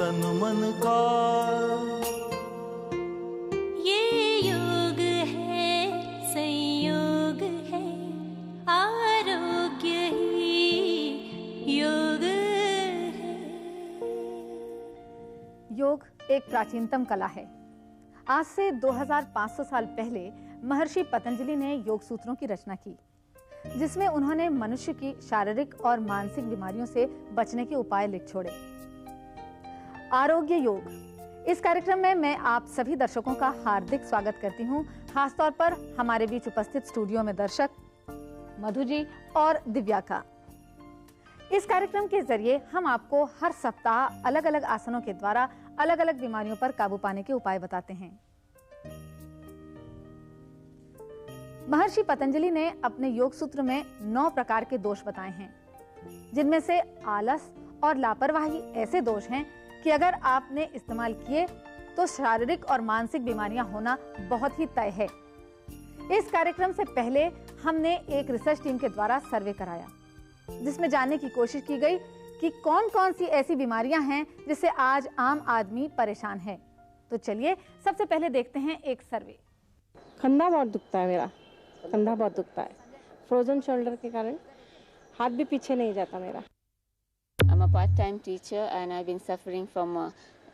तन मन का। ये योग है, संयोग है, आरोग्य ही योग है। योग एक प्राचीनतम कला है। आज से 2500 साल पहले महर्षि पतंजलि ने योग सूत्रों की रचना की, जिसमें उन्होंने मनुष्य की शारीरिक और मानसिक बीमारियों से बचने के उपाय लिख छोड़े। आरोग्य योग, इस कार्यक्रम में मैं आप सभी दर्शकों का हार्दिक स्वागत करती हूं, खासतौर पर हमारे बीच उपस्थित स्टूडियो में दर्शक मधु जी और दिव्या का। इस कार्यक्रम के जरिए हम आपको हर सप्ताह अलग अलग आसनों के द्वारा अलग अलग बीमारियों पर काबू पाने के उपाय बताते हैं। महर्षि पतंजलि ने अपने योग सूत्र में 9 प्रकार के दोष बताए हैं, जिनमें से आलस और लापरवाही ऐसे दोष हैं कि अगर आपने इस्तेमाल किए तो शारीरिक और मानसिक बीमारियां होना बहुत ही तय है। इस कार्यक्रम से पहले हमने एक रिसर्च टीम के द्वारा सर्वे कराया, जिसमें जानने की कोशिश की गई कि कौन कौन सी ऐसी बीमारियां हैं जिससे आज आम आदमी परेशान है। तो चलिए सबसे पहले देखते हैं एक सर्वे। कंधा बहुत दुखता है, मेरा कंधा बहुत दुखता है। फ्रोजन शोल्डर के कारण हाथ भी पीछे नहीं जाता मेरा। I'm a part-time teacher and I've been suffering from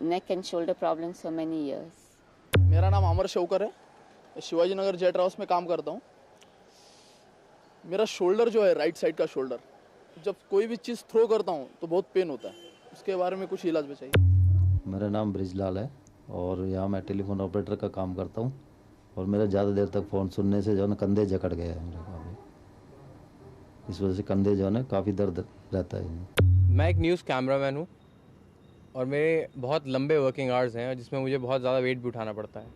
neck and shoulder problems for many years. मेरा नाम अमर शौकर है, शिवाजी नगर जेट हाउस में काम करता हूँ। मेरा शोल्डर जो है, राइट साइड का शोल्डर, जब कोई भी चीज़ थ्रो करता हूँ तो बहुत पेन होता है। उसके बारे में कुछ इलाज बताइए। मेरा नाम ब्रिजलाल है और यहाँ मैं टेलीफोन ऑपरेटर का काम करता हूँ और मेरा ज़्यादा देर तक फ़ोन सुनने से जो है ना कंधे जकड़ गए हैं मेरे काफ़ी। इस वजह से कंधे जो है ना काफ़ी दर्द रहता है। मैं एक न्यूज़ कैमरामैन हूँ और मेरे बहुत लंबे वर्किंग आवर्स हैं जिसमें मुझे बहुत ज़्यादा वेट भी उठाना पड़ता है।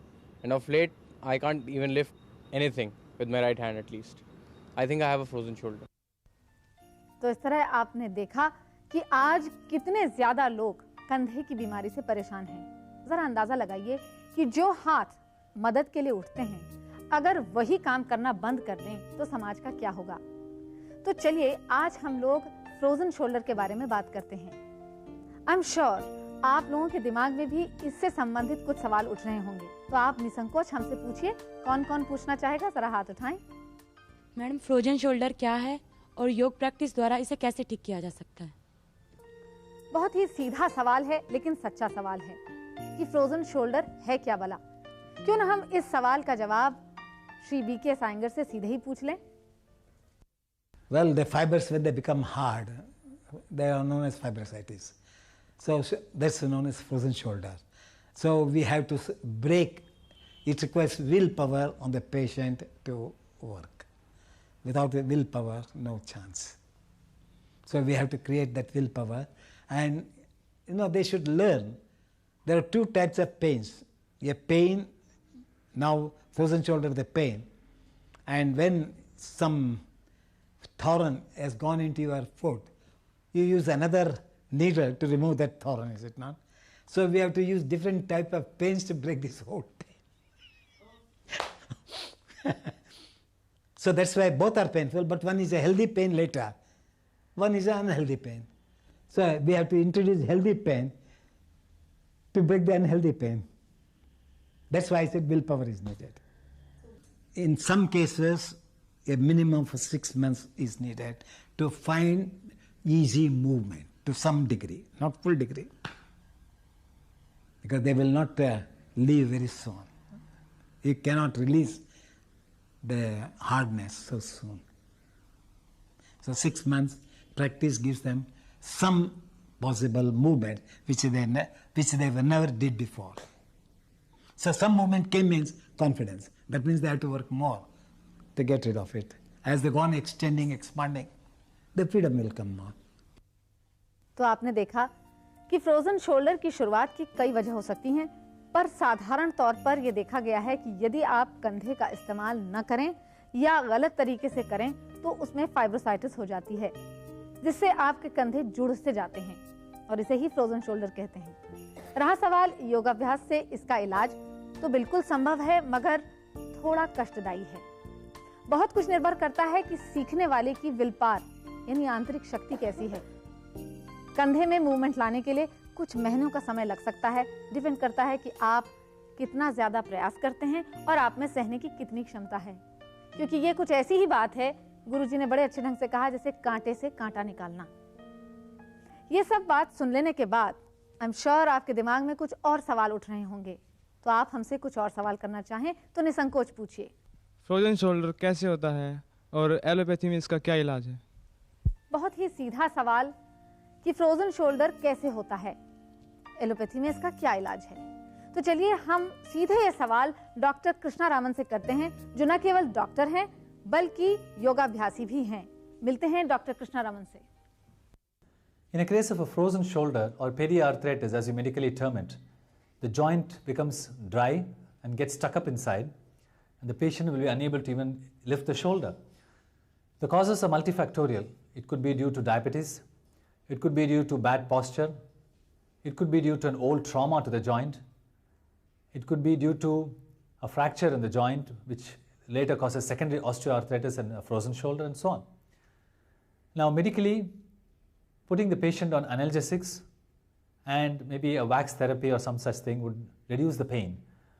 And of late I can't even lift anything with my right hand at least. I think I have a frozen shoulder. तो इस तरह आपने देखा कि आज कितने ज्यादा लोग कंधे की बीमारी से परेशान हैं। जरा अंदाजा लगाइए कि जो हाथ मदद के लिए उठते हैं, अगर वही काम करना बंद कर दें तो समाज का क्या होगा। तो चलिए आज हम लोग फ्रोजन शोल्डर के बारे में बात करते हैं। आई एम श्योर आप लोगों के दिमाग में भी इससे संबंधित कुछ सवाल उठ रहे होंगे, तो आप निसंकोच हमसे पूछिए। कौन कौन पूछना चाहेगा, जरा हाथ उठाएं। मैडम, फ्रोजन शोल्डर क्या है और योग प्रैक्टिस द्वारा इसे कैसे ठीक किया जा सकता है? बहुत ही सीधा सवाल है, लेकिन सच्चा सवाल है कि फ्रोजन शोल्डर है क्या भला। क्यों ना हम इस सवाल का जवाब श्री बीके साइंगर से सीधे ही पूछ लें। Well, the fibers when they become hard, they are known as fibrositis. So that's known as frozen shoulder. So we have to break. It requires willpower on the patient to work. Without the willpower, no chance. So we have to create that willpower, and they should learn. There are 2 types of pains. A pain, now frozen shoulder, the pain, and when some thorn has gone into your foot, you use another needle to remove that thorn, is it not? So we have to use different type of pains to break this whole pain. So that's why both are painful, but one is a healthy pain later, one is an unhealthy pain. So we have to introduce healthy pain to break the unhealthy pain. That's why I said willpower is needed. In some cases, a minimum for 6 months is needed to find easy movement to some degree, not full degree, because they will not leave very soon. You cannot release the hardness so soon. So 6 months practice gives them some possible movement which they never did before. So some movement means confidence. That means they have to work more to get rid of it. As they go on extending, expanding, the freedom will come more. तो आपने देखा कि frozen shoulder की शुरुआत की कई वजह हो सकती हैं, पर साधारण तौर पर यह देखा गया है कि यदि आप कंधे का इस्तेमाल न करें या गलत तरीके से करें तो उसमें फाइब्रोसाइटिस हो जाती है, जिससे आपके कंधे जुड़ से जाते हैं और इसे ही फ्रोजन शोल्डर कहते हैं। रहा सवाल योगाभ्यास से इसका इलाज, तो बिल्कुल संभव है, मगर थोड़ा कष्टदायी है। बहुत कुछ निर्भर करता है कि सीखने वाले की विल पावर यानी आंतरिक शक्ति कैसी है। कंधे में मूवमेंट लाने के लिए कुछ महीनों का समय लग सकता है। डिपेंड करता है कि आप कितना ज़्यादा प्रयास करते हैं और आप में सहने की कितनी क्षमता है, क्योंकि ये कुछ ऐसी ही बात है, गुरुजी ने बड़े अच्छे ढंग से कहा, जैसे कांटे से कांटा निकालना। ये सब बात सुन लेने के बाद आई एम श्योर आपके दिमाग में कुछ और सवाल उठ रहे होंगे, तो आप हमसे कुछ और सवाल करना चाहें तो निसंकोच पूछिए। फ्रोजन शोल्डर कैसे होता है और एलोपैथी में इसका क्या इलाज है? बहुत ही सीधा सवाल कि फ्रोजन शोल्डर कैसे होता है, एलोपैथी में इसका क्या इलाज है। तो चलिए हम सीधे ये सवाल डॉक्टर कृष्णा रामन से करते हैं, जो न केवल डॉक्टर हैं बल्कि योगाभ्यासी भी हैं। मिलते हैं डॉक्टर कृष्णा रामन से। In a case of a frozen shoulder or periarthritis, as you medically term it, the joint becomes dry and gets stuck up inside, and the patient will be unable to even lift the shoulder. The causes are multifactorial. It could be due to diabetes, it could be due to bad posture, it could be due to an old trauma to the joint, it could be due to a fracture in the joint which later causes secondary osteoarthritis and a frozen shoulder and so on. Now medically, putting the patient on analgesics and maybe a wax therapy or some such thing would reduce the pain,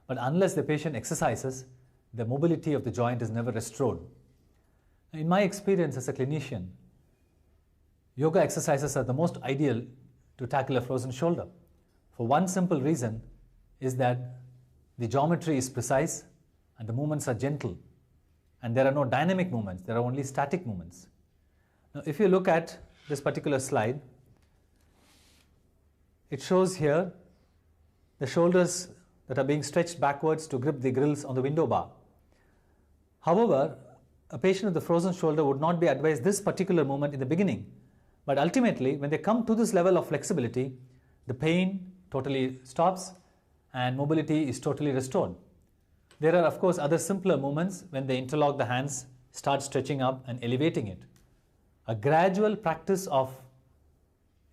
but unless the patient exercises, the mobility of the joint is never restored. In my experience as a clinician, yoga exercises are the most ideal to tackle a frozen shoulder. For one simple reason is that the geometry is precise and the movements are gentle, and there are no dynamic movements, there are only static movements. Now if you look at this particular slide, it shows here the shoulders that are being stretched backwards to grip the grills on the window bar. However, a patient with a frozen shoulder would not be advised this particular movement in the beginning, but ultimately when they come to this level of flexibility, the pain totally stops and mobility is totally restored. There are of course other simpler movements when they interlock the hands, start stretching up and elevating it. A gradual practice of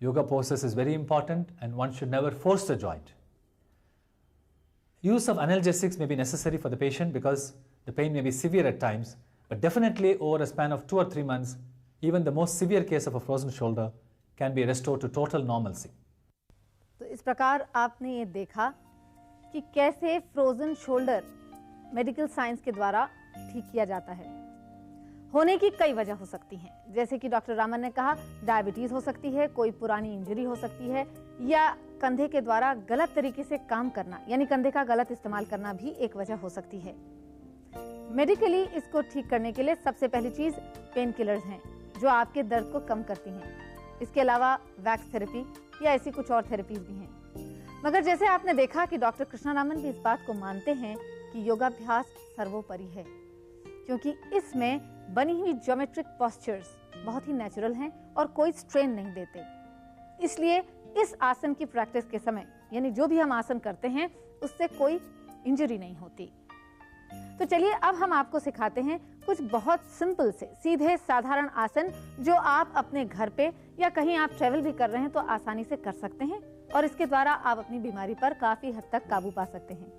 yoga poses is very important, and one should never force the joint. Use of analgesics may be necessary for the patient because the pain may be severe at times, but definitely over a span of 2 or 3 months, even the most severe case of a frozen shoulder can be restored to total normalcy. तो इस प्रकार आपने ये देखा कि कैसे frozen shoulder medical science के द्वारा ठीक किया जाता है। होने की कई वजह हो सकती हैं, जैसे कि डॉक्टर रामन ने कहा, डायबिटीज हो सकती है, कोई पुरानी इंजरी हो सकती है, या कंधे के द्वारा गलत तरीके से काम करना, यानी कंधे का गलत इस्तेमाल करना भी एक वजह हो सकती है। मेडिकली इसको ठीक करने के लिए सबसे पहली चीज पेन किलर्स हैं, जो आपके दर्द को कम करती हैं। इसके अलावा वैक्स थेरेपी या ऐसी कुछ और थेरेपीज भी हैं। मगर जैसे आपने देखा कि डॉक्टर कृष्णा रामन भी इस बात को मानते हैं कि योगाभ्यास सर्वोपरि है, क्योंकि इसमें बनी हुई ज्योमेट्रिक पोस्चर्स बहुत ही नेचुरल हैं और कोई स्ट्रेन नहीं देते। इसलिए इस आसन की प्रैक्टिस के समय, यानी जो भी हम आसन करते हैं, उससे कोई इंजरी नहीं होती। तो चलिए अब हम आपको सिखाते हैं कुछ बहुत सिंपल से सीधे साधारण आसन, जो आप अपने घर पे या कहीं आप ट्रेवल भी कर रहे हैं तो आसानी से कर सकते हैं, और इसके द्वारा आप अपनी बीमारी पर काफी हद तक काबू पा सकते हैं।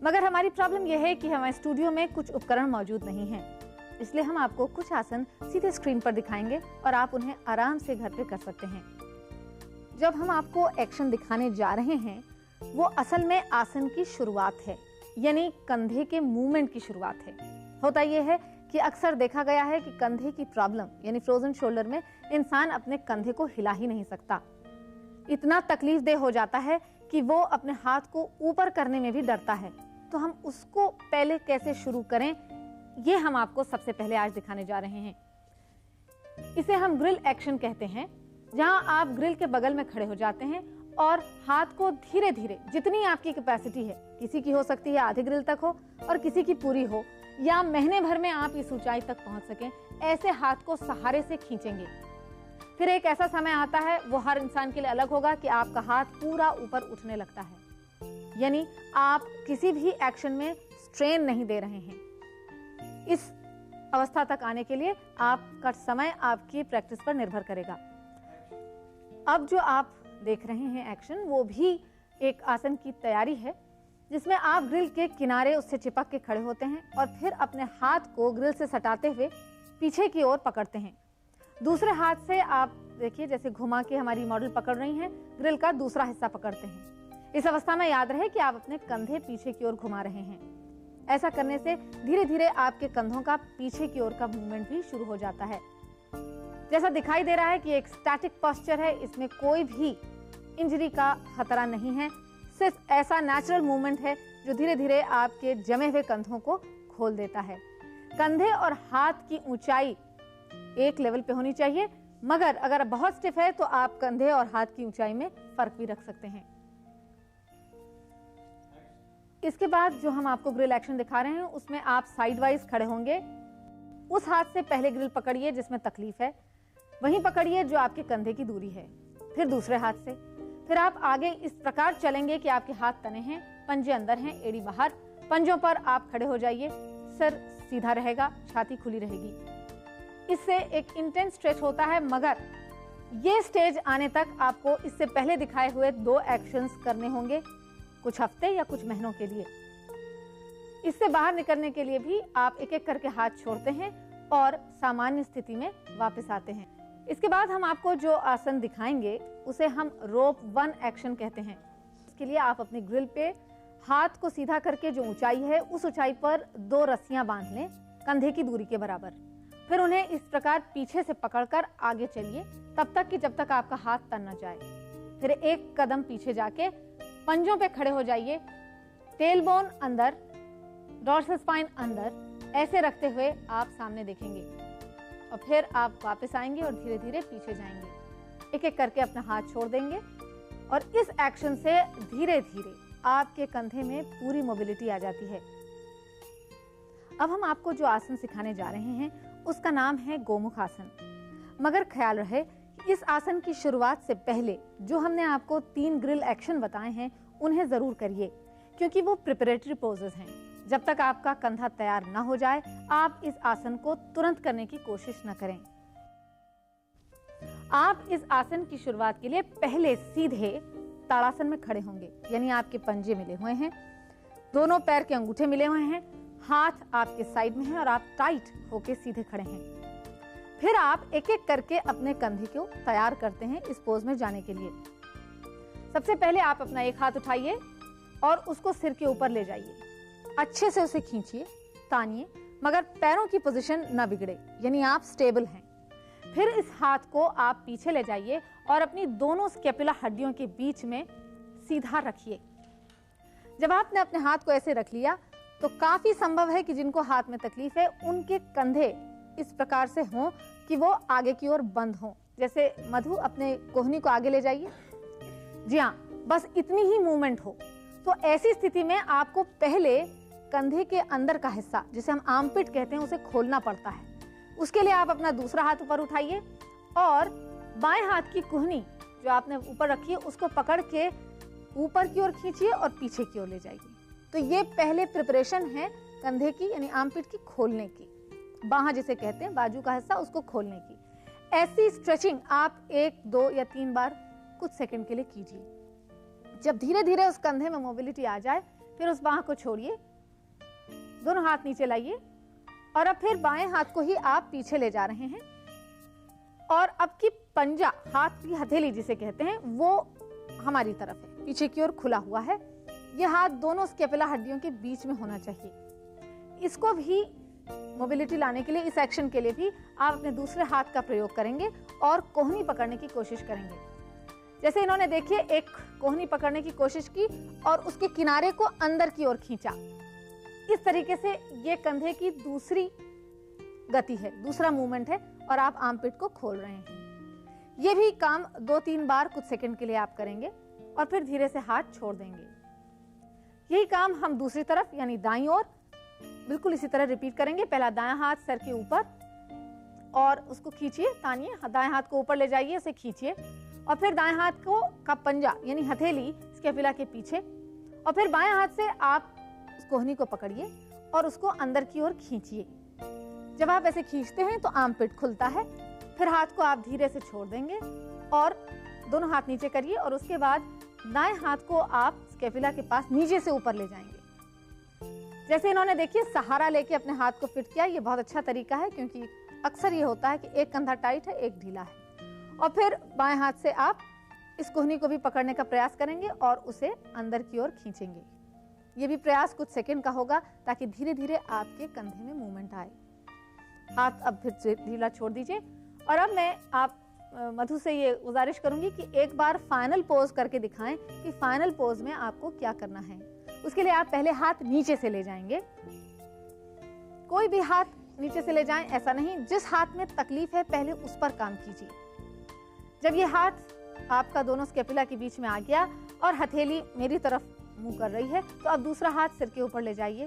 मगर हमारी प्रॉब्लम यह है कि हमारे स्टूडियो में कुछ उपकरण मौजूद नहीं हैं, इसलिए हम आपको कुछ आसन सीधे स्क्रीन पर दिखाएंगे और आप उन्हें आराम से घर पे कर सकते हैं। जब हम आपको एक्शन दिखाने जा रहे हैं, वो असल में आसन की शुरुआत है, यानी कंधे के मूवमेंट की शुरुआत है। होता यह है कि अक्सर देखा गया है कि कंधे की प्रॉब्लम यानी फ्रोजन शोल्डर में इंसान अपने कंधे को हिला ही नहीं सकता। इतना तकलीफदेह हो जाता है कि वो अपने हाथ को ऊपर करने में भी डरता है। तो हम उसको पहले कैसे शुरू करें, ये हम आपको सबसे पहले आज दिखाने जा रहे हैं। इसे हम ग्रिल एक्शन कहते हैं, जहां आप ग्रिल के बगल में खड़े हो जाते हैं और हाथ को धीरे धीरे, जितनी आपकी कैपेसिटी है, किसी की हो सकती है आधे ग्रिल तक हो और किसी की पूरी हो, या महीने भर में आप इस ऊंचाई तक पहुंच सकें, ऐसे हाथ को सहारे से खींचेंगे। फिर एक ऐसा समय आता है, वो हर इंसान के लिए अलग होगा, कि आपका हाथ पूरा ऊपर उठने लगता है, यानी आप किसी भी एक्शन में स्ट्रेन नहीं दे रहे हैं। इस अवस्था तक आने के लिए आपका समय आपकी प्रैक्टिस पर निर्भर करेगा। अब जो आप देख रहे हैं एक्शन, वो भी एक आसन की तैयारी है, जिसमें आप ग्रिल के किनारे उससे चिपक के खड़े होते हैं और फिर अपने हाथ को ग्रिल से सटाते हुए पीछे की ओर पकड़ते हैं। दूसरे हाथ से आप देखिए जैसे घुमा के हमारी मॉडल पकड़ रही हैं, ग्रिल का दूसरा हिस्सा पकड़ते हैं। इस अवस्था में याद रहे कि आप अपने कंधे पीछे की ओर घुमा रहे हैं। ऐसा करने से धीरे धीरे आपके कंधों का पीछे की ओर का मूवमेंट भी शुरू हो जाता है। जैसा दिखाई दे रहा है कि एक स्टैटिक पोस्चर है, इसमें कोई भी इंजरी का खतरा नहीं है, सिर्फ ऐसा नेचुरल मूवमेंट है जो धीरे धीरे आपके जमे हुए कंधों को खोल देता है। कंधे और हाथ की ऊंचाई एक लेवल पे होनी चाहिए, मगर अगर बहुत स्टिफ है तो आप कंधे और हाथ की ऊंचाई में फर्क भी रख सकते हैं। इसके बाद जो हम आपको ग्रिल एक्शन दिखा रहे हैं उसमें आप साइड वाइज खड़े होंगे। उस हाथ से पहले ग्रिल पकड़िए जिसमें तकलीफ है, वहीं पकड़िए जो आपके कंधे की दूरी है, फिर दूसरे हाथ से। फिर आप आगे इस प्रकार चलेंगे कि आपके हाथ तने हैं, पंजे अंदर हैं, एड़ी बाहर। पंजों पर आप खड़े हो जाइए, सिर सीधा रहेगा, छाती खुली रहेगी। इससे एक इंटेंस स्ट्रेच होता है, मगर ये स्टेज आने तक आपको इससे पहले दिखाए हुए 2 एक्शंस करने होंगे, कुछ हफ्ते या कुछ महीनों के लिए। इससे बाहर निकलने के लिए भी आप एक एक करके हाथ छोड़ते हैं और सामान्य स्थिति में वापस आते हैं। इसके बाद हम आपको जो आसन दिखाएंगे उसे हम रोप 1 एक्शन कहते हैं। इसके लिए आप अपनी ग्रिल पे हाथ को सीधा करके जो ऊंचाई है उस ऊंचाई पर 2 रस्सियां बांध लें, कंधे की दूरी के बराबर। फिर उन्हें इस प्रकार पीछे से पकड़कर आगे चलिए तब तक कि जब तक आपका हाथ तन न जाए। फिर एक कदम पीछे जाके पंजों पे खड़े हो जाइए, टेलबोन अंदर, डॉर्सल स्पाइन अंदर, ऐसे रखते हुए आप सामने देखेंगे और फिर आप वापस आएंगे और धीरे धीरे पीछे जाएंगे। एक एक करके अपना हाथ छोड़ देंगे और इस एक्शन से धीरे धीरे आपके कंधे में पूरी मोबिलिटी आ जाती है। अब हम आपको जो आसन सिखाने जा रहे हैं उसका नाम है गोमुख आसन। मगर ख्याल रहे इस आसन की शुरुआत से पहले जो हमने आपको 3 ग्रिल एक्शन बताए हैं उन्हें जरूर करिए, क्योंकि वो प्रिपरेटरी पोजेस हैं। जब तक आपका कंधा तैयार ना हो जाए आप इस आसन को तुरंत करने की कोशिश न करें। आप इस आसन की शुरुआत के लिए पहले सीधे ताड़ासन में खड़े होंगे, यानी आपके पंजे मिले हुए हैं, दोनों पैर के अंगूठे मिले हुए हैं, हाथ आपके साइड में है और आप टाइट होके सीधे खड़े हैं। फिर आप एक एक करके अपने कंधे को तैयार करते हैं इस पोज में जाने के लिए। सबसे पहले आप अपना एक हाथ उठाइए और उसको सिर के ऊपर ले जाइए, अच्छे से उसे खींचिए, तानिए, मगर पैरों की पोजीशन ना बिगड़े, यानी आप स्टेबल हैं। फिर इस हाथ को आप पीछे ले जाइए और अपनी दोनों स्कैपुला हड्डियों के बीच में सीधा रखिए। जब आपने अपने हाथ को ऐसे रख लिया तो काफी संभव है कि जिनको हाथ में तकलीफ है उनके कंधे इस प्रकार से हों कि वो आगे की ओर बंद हों। जैसे मधु अपने कोहनी को आगे ले जाइए, जी हाँ, बस इतनी ही मूवमेंट हो। तो ऐसी स्थिति में आपको पहले कंधे के अंदर का हिस्सा जिसे हम आर्मपिट कहते हैं उसे खोलना पड़ता है। उसके लिए आप अपना दूसरा हाथ ऊपर उठाइए और बाएं हाथ की कोहनी जो आपने ऊपर रखी है उसको पकड़ के ऊपर की ओर खींचिए और पीछे की ओर ले जाइए। तो ये पहले प्रिपरेशन है कंधे की, यानी आर्मपिट की खोलने की, बाहां जिसे कहते हैं, बाजू का हिस्सा, उसको खोलने की। ऐसी स्ट्रेचिंग आप 1, 2 या 3 बार कुछ सेकंड के लिए कीजिए। जब धीरे धीरे उस कंधे में मोबिलिटी आ जाए फिर उस बाह को छोड़िए, दोनों हाथ नीचे लाइए और अब फिर बाएं हाथ को ही आप पीछे ले जा रहे हैं और अब की पंजा, हाथ की हथेली जिसे कहते हैं, वो हमारी तरफ है, पीछे की ओर खुला हुआ है। यह हाथ दोनों स्कैपुला हड्डियों के बीच में होना चाहिए। इसको भी मोबिलिटी लाने के लिए, इस एक्शन के लिए भी आप अपने दूसरे हाथ का प्रयोग करेंगे और कोहनी पकड़ने की कोशिश करेंगे। जैसे इन्होंने देखिए एक कोहनी पकड़ने की कोशिश की और उसके किनारे को अंदर की ओर खींचा। इस तरीके से ये कंधे की दूसरी गति है, दूसरा मूवमेंट है और आप आर्मपिट को खोल रहे हैं। ये भी काम 2-3 बार कुछ सेकंड के लिए आप करेंगे और फिर धीरे से हाथ छोड़ देंगे। यही काम हम दूसरी तरफ यानी दाईं ओर बिल्कुल इसी तरह रिपीट करेंगे। पहला दायां हाथ सर के ऊपर और उसको खींचिए, तानिए, दाएं हाथ को ऊपर ले जाइए, उसे खींचिए और फिर दाएं हाथ को का पंजा यानी हथेली स्कैपुला के पीछे और फिर बाएं हाथ से आप उस कोहनी को पकड़िए और उसको अंदर की ओर खींचिए। जब आप ऐसे खींचते हैं तो आर्मपिट खुलता है। फिर हाथ को आप धीरे से छोड़ देंगे और दोनों हाथ नीचे करिए और उसके बाद दाएं हाथ को आप स्कैपुला के पास नीचे से ऊपर ले जाएंगे। जैसे इन्होंने देखिए सहारा लेके अपने हाथ को फिट किया, ये बहुत अच्छा तरीका है क्योंकि अक्सर ये होता है कि एक कंधा टाइट है, एक ढीला है और फिर बाएं हाथ से आप इस कोहनी को भी पकड़ने का प्रयास करेंगे और उसे अंदर की ओर खींचेंगे। ये भी प्रयास कुछ सेकंड का होगा ताकि धीरे धीरे आपके कंधे में मूवमेंट आए। हाथ अब फिर ढीला छोड़ दीजिए और अब मैं आप मधु से ये गुजारिश करूंगी कि एक बार फाइनल पोज करके दिखाएं कि फाइनल पोज में आपको क्या करना है। उसके लिए आप पहले हाथ नीचे से ले जाएंगे, कोई भी हाथ नीचे से ले जाएं, ऐसा नहीं, जिस हाथ में तकलीफ है पहले उस पर काम कीजिए। जब ये हाथ आपका दोनों स्कैपुला के बीच में आ गया और हथेली मेरी तरफ मुंह कर रही है, तो अब दूसरा हाथ सिर के ऊपर ले जाइए,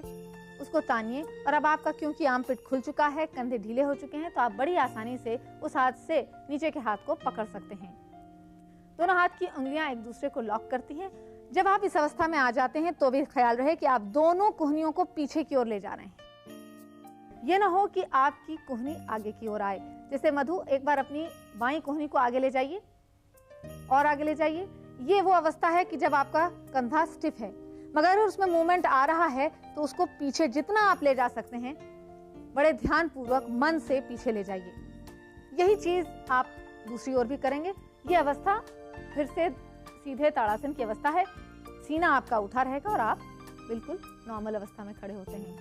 उसको तानिए और अब आपका क्योंकि आर्मपिट खुल चुका है, कंधे ढीले हो चुके हैं, तो आप बड़ी आसानी से उस हाथ से नीचे के हाथ को पकड़ सकते हैं। दोनों हाथ की उंगलियां एक दूसरे को लॉक करती हैं। जब आप इस अवस्था में आ जाते हैं तो भी ख्याल रहे कि आप दोनों कोहनियों को पीछे की ओर ले जा रहे हैं। ये ना हो कि आपकी कोहनी आगे की ओर आए। जैसे मधु, एक बार अपनी बाईं कोहनी को आगे ले जाइए और आगे ले जाइए। ये वो अवस्था है कि जब आपका कंधा स्टिफ है, मगर अगर उसमें मूवमेंट आ रहा है तो उसको पीछे जितना आप ले जा सकते हैं बड़े ध्यान पूर्वक मन से पीछे ले जाइए। यही चीज आप दूसरी ओर भी करेंगे। ये अवस्था फिर से सीधे ताड़ासन की अवस्था है। सीना आपका उठा रहेगा और आप बिल्कुल नॉर्मल अवस्था में खड़े होते हैं।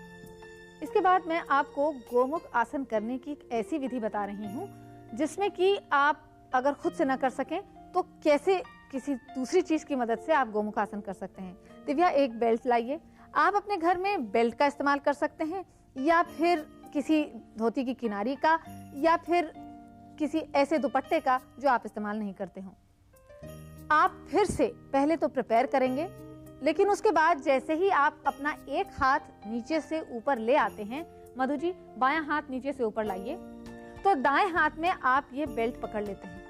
इसके बाद मैं आपको गोमुख आसन करने की एक ऐसी विधि बता रही हूँ जिसमें कि आप अगर खुद से न कर सकें तो कैसे किसी दूसरी चीज की मदद से आप गोमुख आसन कर सकते हैं। दिव्या, एक बेल्ट लाइए। आप अपने घर में बेल्ट का इस्तेमाल कर सकते हैं या फिर किसी धोती की किनारी का या फिर किसी ऐसे दुपट्टे का जो आप इस्तेमाल नहीं करते हो। आप फिर से पहले तो प्रिपेयर करेंगे, लेकिन उसके बाद जैसे ही आप अपना एक हाथ नीचे से ऊपर ले आते हैं, मधु जी बायां हाथ नीचे से ऊपर लाइए, तो दाएं हाथ में आप ये बेल्ट पकड़ लेते हैं।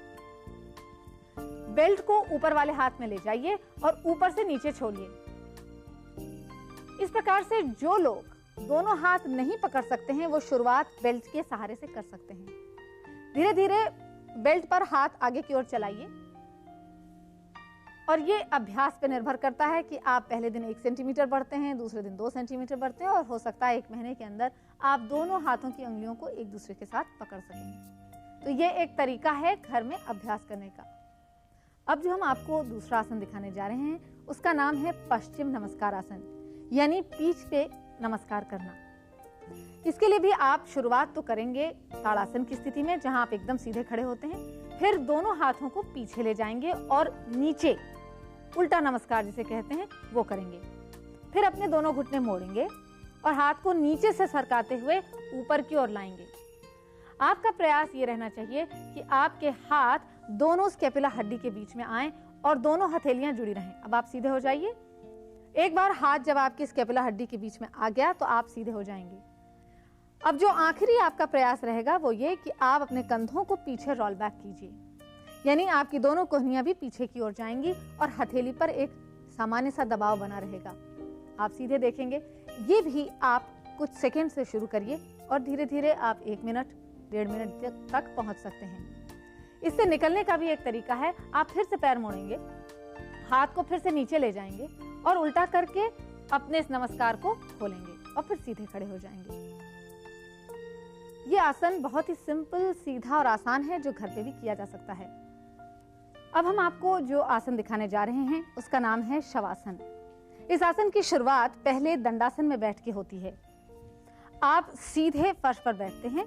बेल्ट को ऊपर वाले हाथ में ले जाइए और ऊपर से नीचे छोड़िए। इस प्रकार से जो लोग दोनों हाथ नहीं पकड़ सकते हैं वो शुरुआत बेल्ट के सहारे से कर सकते हैं। धीरे धीरे बेल्ट पर हाथ आगे की ओर चलाइए और ये अभ्यास पे निर्भर करता है कि आप पहले दिन 1 सेंटीमीटर बढ़ते हैं, दूसरे दिन 2 सेंटीमीटर बढ़ते हैं और हो सकता है 1 महीने के अंदर आप दोनों हाथों की उंगलियों को एक दूसरे के साथ पकड़ सकें। तो ये एक तरीका है घर में अभ्यास करने का। अब जो हम आपको दूसरा आसन दिखाने जा रहे हैं उसका नाम है पश्चिम नमस्कार आसन, यानी पीठ पे नमस्कार करना। इसके लिए भी आप शुरुआत तो करेंगे ताड़ासन की स्थिति में, जहां आप एकदम सीधे खड़े होते हैं। फिर दोनों हाथों को पीछे ले जाएंगे और नीचे उल्टा नमस्कार जिसे कहते हैं वो करेंगे। फिर अपने दोनों घुटने मोड़ेंगे और हाथ को नीचे से सरकाते हुए ऊपर की ओर लाएंगे। आपका प्रयास ये रहना चाहिए कि आपके हाथ दोनों स्कैपुला हड्डी के बीच में आएं और दोनों हथेलियां जुड़ी रहें। अब आप सीधे हो जाइए। एक बार हाथ जब आपकी स्कैपुला हड्डी के बीच में आ गया तो आप सीधे हो जाएंगे। अब जो आखिरी आपका प्रयास रहेगा वो ये कि आप अपने कंधों को पीछे रोल बैक कीजिए, यानी आपकी दोनों कोहनियां भी पीछे की ओर जाएंगी और हथेली पर एक सामान्य सा दबाव बना रहेगा। आप सीधे देखेंगे। ये भी आप कुछ सेकंड से शुरू करिए और धीरे धीरे आप 1 मिनट 1.5 मिनट तक पहुंच सकते हैं। इससे निकलने का भी एक तरीका है। आप फिर से पैर मोड़ेंगे, हाथ को फिर से नीचे ले जाएंगे और उल्टा करके अपने इस नमस्कार को खोलेंगे और फिर सीधे खड़े हो जाएंगे। ये आसन बहुत ही सिंपल, सीधा और आसान है जो घर पे भी किया जा सकता है। अब हम आपको जो आसन दिखाने जा रहे हैं उसका नाम है शवासन। इस आसन की शुरुआत पहले दंडासन में बैठ के होती है। आप सीधे फर्श पर बैठते हैं,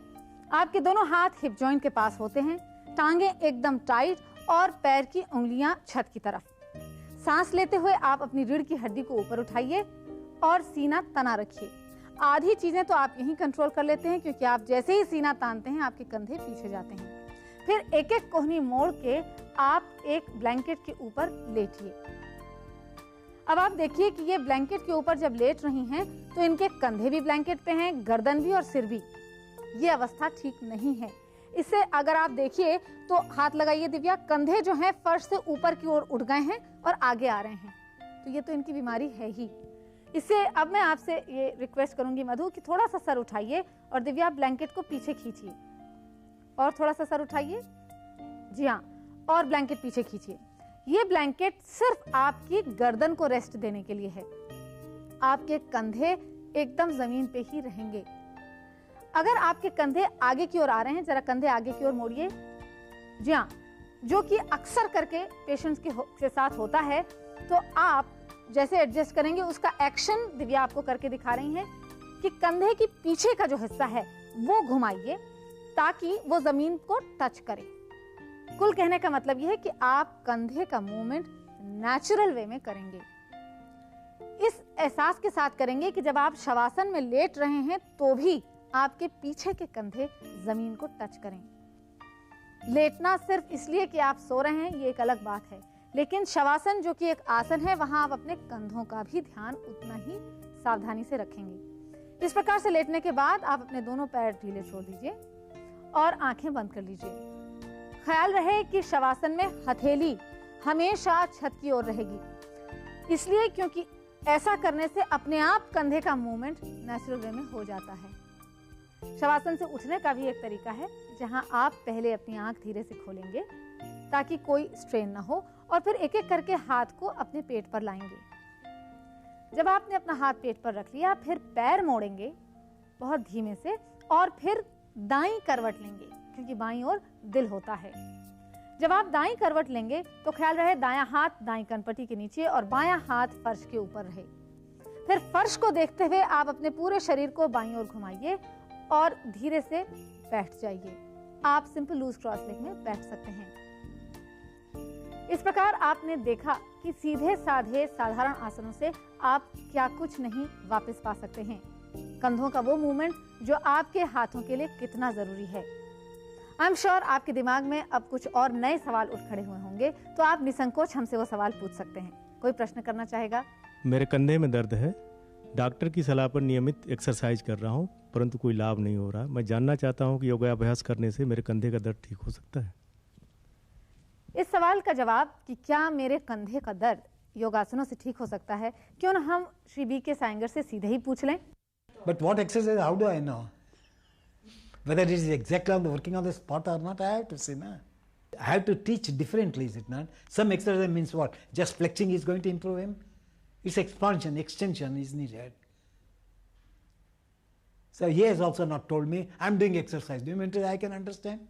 आपके दोनों हाथ हिप जॉइंट के पास होते हैं, टांगे एकदम टाइट और पैर की उंगलियां छत की तरफ। सांस लेते हुए आप अपनी रीढ़ की हड्डी को ऊपर उठाइए और सीना तना रखिए। आधी चीजें तो आप यहीं कंट्रोल कर लेते हैं क्योंकि आप जैसे ही सीना तानते हैं आपके कंधे पीछे जाते हैं। फिर एक एक कोहनी मोड़ के आप एक ब्लैंकेट के ऊपर लेटिए। अब आप देखिए कि ये ब्लैंकेट के ऊपर जब लेट रही हैं तो इनके कंधे भी ब्लैंकेट पे हैं, गर्दन भी और सिर भी। ये अवस्था ठीक नहीं है। इससे अगर आप देखिए तो हाथ लगाइए दिव्या, कंधे जो हैं फर्श से ऊपर की ओर उठ गए हैं और आगे आ रहे हैं, तो ये तो इनकी बीमारी है ही। इससे अब मैं आपसे ये रिक्वेस्ट करूंगी मधु कि थोड़ा सा सर उठाइए और दिव्या ब्लैंकेट को पीछे खींचिए और थोड़ा सा सर उठाइए, जी हाँ, और ब्लैंकेट पीछे खींचिए। ये ब्लैंकेट सिर्फ आपकी गर्दन को रेस्ट देने के लिए है। आपके कंधे एकदम जमीन पे ही रहेंगे। अगर आपके कंधे आगे की ओर आ रहे हैं, जरा कंधे आगे की ओर मोड़िए, जी हाँ, जो कि अक्सर करके पेशेंट्स के साथ होता है। तो आप जैसे एडजस्ट करेंगे उसका एक्शन दिव्या आपको करके दिखा रही हैं कि कंधे के पीछे का जो हिस्सा है वो घुमाइए ताकि वो जमीन को टच करे। कुल कहने का मतलब यह है कि आप कंधे का मूवमेंट नेचुरल वे में करेंगे। इस एहसास के साथ करेंगे कि जब आप शवासन में लेट रहे हैं तो भी आपके पीछे के कंधे जमीन को टच करें। लेटना सिर्फ इसलिए कि आप सो रहे हैं ये एक अलग बात है, लेकिन शवासन जो कि एक आसन है वहां आप अपने कंधों का भी ध्यान उतना ही सावधानी से रखेंगे। इस प्रकार से लेटने के बाद आप अपने दोनों पैर ढीले छोड़ दीजिए और आंखें बंद कर लीजिए। ख्याल रहे कि शवासन में हथेली हमेशा छत की ओर रहेगी, इसलिए क्योंकि ऐसा करने से अपने आप कंधे का मूवमेंट नेचुरल वे में हो जाता है। शवासन से उठने का भी एक तरीका है जहां आप पहले अपनी आंख धीरे से खोलेंगे ताकि कोई स्ट्रेन ना हो और फिर एक एक करके हाथ को अपने पेट पर लाएंगे। जब आपने अपना हाथ पेट पर रख लिया फिर पैर मोड़ेंगे बहुत धीमे से और फिर दाईं करवट लेंगे क्योंकि बाईं ओर दिल होता है। जब आप दाईं करवट लेंगे तो ख्याल रहे दायां हाथ दाईं कनपट्टी के नीचे और बायां हाथ फर्श के ऊपर रहे। फिर फर्श को देखते हुए आप अपने पूरे शरीर को बाईं ओर घुमाइए और धीरे से बैठ जाइए। आप सिंपल लूज क्रॉस लेग में बैठ सकते हैं। इस प्रकार आपने देखा कि सीधे साधे साधारण आसनों से आप क्या कुछ नहीं वापस पा सकते हैं। कंधों का वो मूवमेंट जो आपके हाथों के लिए कितना जरूरी है। आई एम श्योर आपके दिमाग में अब कुछ और नए सवाल उठ खड़े हुए होंगे, तो आप निसंकोच हमसे वो सवाल पूछ सकते हैं। कोई प्रश्न करना चाहेगा? मेरे कंधे में दर्द है, डॉक्टर की सलाह पर नियमित एक्सरसाइज कर रहा हूँ परंतु कोई लाभ नहीं हो रहा। मैं जानना चाहता हूँ कि योगाभ्यास करने से मेरे कंधे का दर्द ठीक हो सकता है। इस सवाल का जवाब कि क्या मेरे कंधे का दर्द योगासनों से ठीक हो सकता है, क्यों ना हम श्री बी के सायंगर से सीधे ही पूछ लें। But what exercise, how do I know? Whether it is exactly on the working on the spot or not, I have to see. Na? I have to teach differently, is it not? Some exercise means what? Just flexing is going to improve him? It's expansion, extension is needed. So he has also not told me, I'm doing exercise. Do you mean I can understand?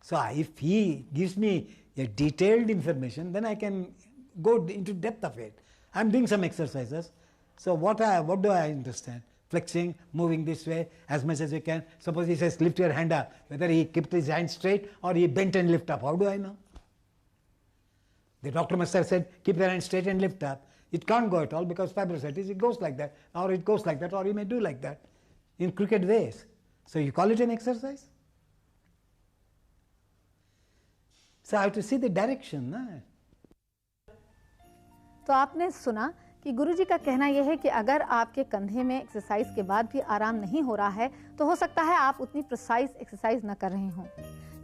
So if he gives me a detailed information, then I can go into depth of it. I'm doing some exercises. So what do I understand? Flexing, moving this way as much as you can. Suppose he says lift your hand up, whether he kept his hand straight or he bent and lift up. How do I know? The doctor must have said keep your hand straight and lift up. It can't go at all because fibrositis, it goes like that, or it goes like that, or you may do like that in crooked ways. So you call it an exercise? So I have to see the direction. Na? तो आपने सुना कि गुरुजी का कहना यह है कि अगर आपके कंधे में एक्सरसाइज के बाद भी आराम नहीं हो रहा है तो हो सकता है आप उतनी प्रिसाइज एक्सरसाइज न कर रहे हों,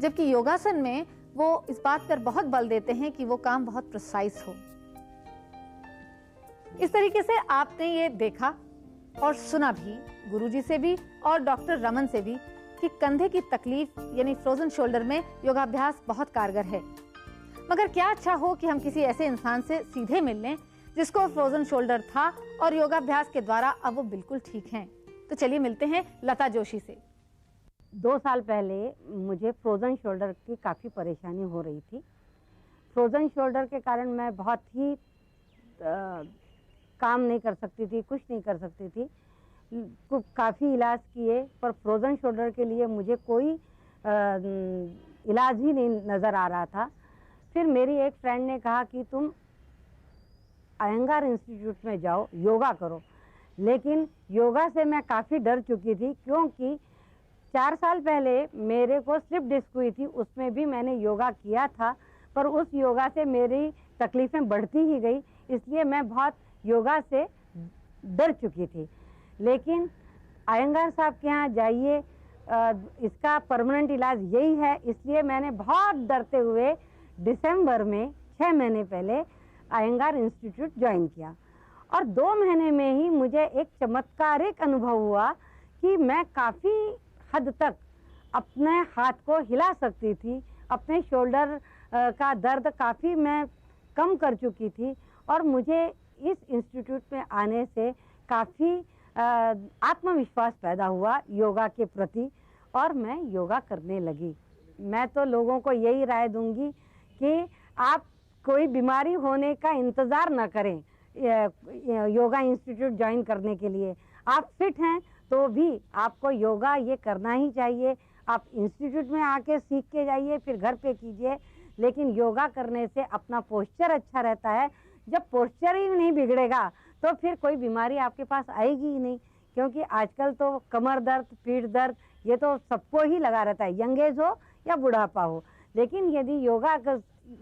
जबकि योगासन में वो इस बात पर बहुत बल देते हैं कि वो काम बहुत प्रिसाइज हो। इस तरीके से आपने ये देखा और सुना भी गुरुजी से भी और डॉक्टर रमन से भी कि कंधे की तकलीफ यानी फ्रोजन शोल्डर में योगाभ्यास बहुत कारगर है। मगर क्या अच्छा हो कि हम किसी ऐसे इंसान से सीधे मिल लें जिसको फ्रोजन शोल्डर था और योगाभ्यास के द्वारा अब वो बिल्कुल ठीक हैं। तो चलिए मिलते हैं लता जोशी से। 2 साल पहले मुझे फ्रोजन शोल्डर की काफ़ी परेशानी हो रही थी। फ्रोजन शोल्डर के कारण मैं बहुत ही काम नहीं कर सकती थी, कुछ नहीं कर सकती थी। काफ़ी इलाज किए पर फ्रोजन शोल्डर के लिए मुझे कोई इलाज ही नहीं नज़र आ रहा था। फिर मेरी एक फ्रेंड ने कहा कि तुम अयंगार इंस्टीट्यूट में जाओ, योगा करो। लेकिन योगा से मैं काफ़ी डर चुकी थी क्योंकि 4 साल पहले मेरे को स्लिप डिस्क हुई थी, उसमें भी मैंने योगा किया था पर उस योगा से मेरी तकलीफ़ें बढ़ती ही गई, इसलिए मैं बहुत योगा से डर चुकी थी। लेकिन अयंगार साहब के यहाँ जाइए, इसका परमानेंट इलाज यही है, इसलिए मैंने बहुत डरते हुए दिसंबर में 6 महीने पहले अयंगार इंस्टीट्यूट ज्वाइन किया और 2 महीने में ही मुझे एक चमत्कारिक अनुभव हुआ कि मैं काफ़ी हद तक अपने हाथ को हिला सकती थी, अपने शोल्डर का दर्द काफ़ी मैं कम कर चुकी थी और मुझे इस इंस्टीट्यूट में आने से काफ़ी आत्मविश्वास पैदा हुआ योगा के प्रति और मैं योगा करने लगी। मैं तो लोगों को यही राय दूंगी कि आप कोई बीमारी होने का इंतज़ार न करें योगा इंस्टीट्यूट ज्वाइन करने के लिए। आप फिट हैं तो भी आपको योगा ये करना ही चाहिए। आप इंस्टीट्यूट में आके सीख के जाइए, फिर घर पे कीजिए, लेकिन योगा करने से अपना पोस्चर अच्छा रहता है। जब पोस्चर ही नहीं बिगड़ेगा तो फिर कोई बीमारी आपके पास आएगी ही नहीं, क्योंकि आजकल तो कमर दर्द, पीठ दर्द ये तो सबको ही लगा रहता है, यंग एज हो या बुढ़ापा हो। लेकिन यदि योगा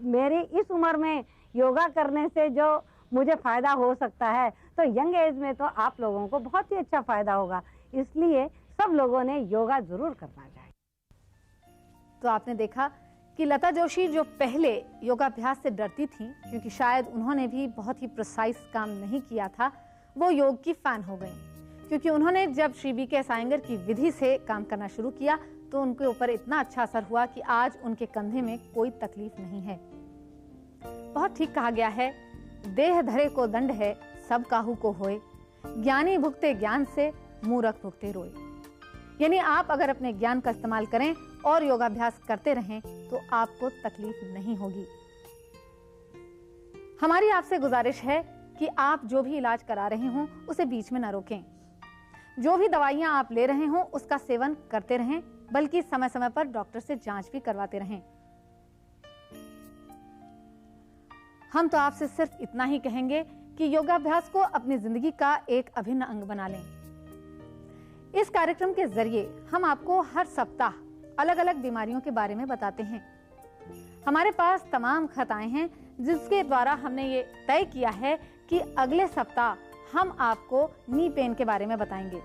मेरे इस उम्र में योगा करने से जो मुझे फ़ायदा हो सकता है, तो यंग एज में तो आप लोगों को बहुत ही अच्छा फ़ायदा होगा। इसलिए सब लोगों ने योगा ज़रूर करना चाहिए। तो आपने देखा कि लता जोशी जो पहले योगाभ्यास से डरती थीं, क्योंकि शायद उन्होंने भी बहुत ही प्रिसाइज काम नहीं किया था, वो योग की फ़ैन हो गई। क्योंकि उन्होंने जब श्री BKS आयंगर की विधि से काम करना शुरू किया तो उनके ऊपर इतना अच्छा असर हुआ कि आज उनके कंधे में कोई तकलीफ नहीं है। बहुत ठीक कहा गया है, देह धरे को दंड है, सब काहू को होए, ज्ञानी भुगते ज्ञान से, मूर्ख भुगते रोए। यानी आप अगर अपने ज्ञान का इस्तेमाल करें और योगाभ्यास करते रहें तो आपको तकलीफ नहीं होगी। हमारी आपसे गुजारिश है कि आप जो भी इलाज करा रहे हों उसे बीच में न रोकें। जो भी दवाइयां आप ले रहे हों उसका सेवन करते रहें, बल्कि समय समय पर डॉक्टर से जांच भी करवाते रहें। हम तो आपसे सिर्फ इतना ही कहेंगे कि योगाभ्यास को अपनी जिंदगी का एक अभिन्न अंग बना लें। इस कार्यक्रम के जरिए हम आपको हर सप्ताह अलग अलग बीमारियों के बारे में बताते हैं। हमारे पास तमाम खताएं हैं जिसके द्वारा हमने ये तय किया है कि अगले सप्ताह हम आपको नी पेन के बारे में बताएंगे।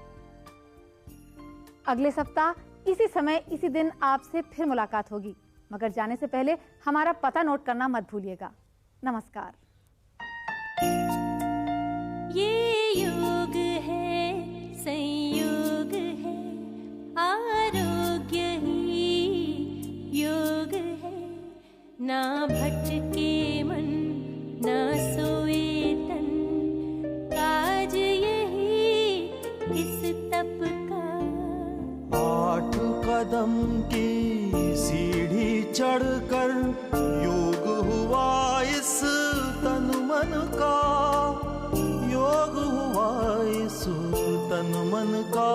अगले सप्ताह इसी समय इसी दिन आपसे फिर मुलाकात होगी, मगर जाने से पहले हमारा पता नोट करना मत भूलिएगा। नमस्कार। ये योग है, संयोग है, आरोग्य ही योग है। ना भटके मन, ना सोए तन, काज यही इस तप का। 8 कदम की सीढ़ी चढ़कर योग हुआ इस तन मन का, योग हुआ इस तन मन का।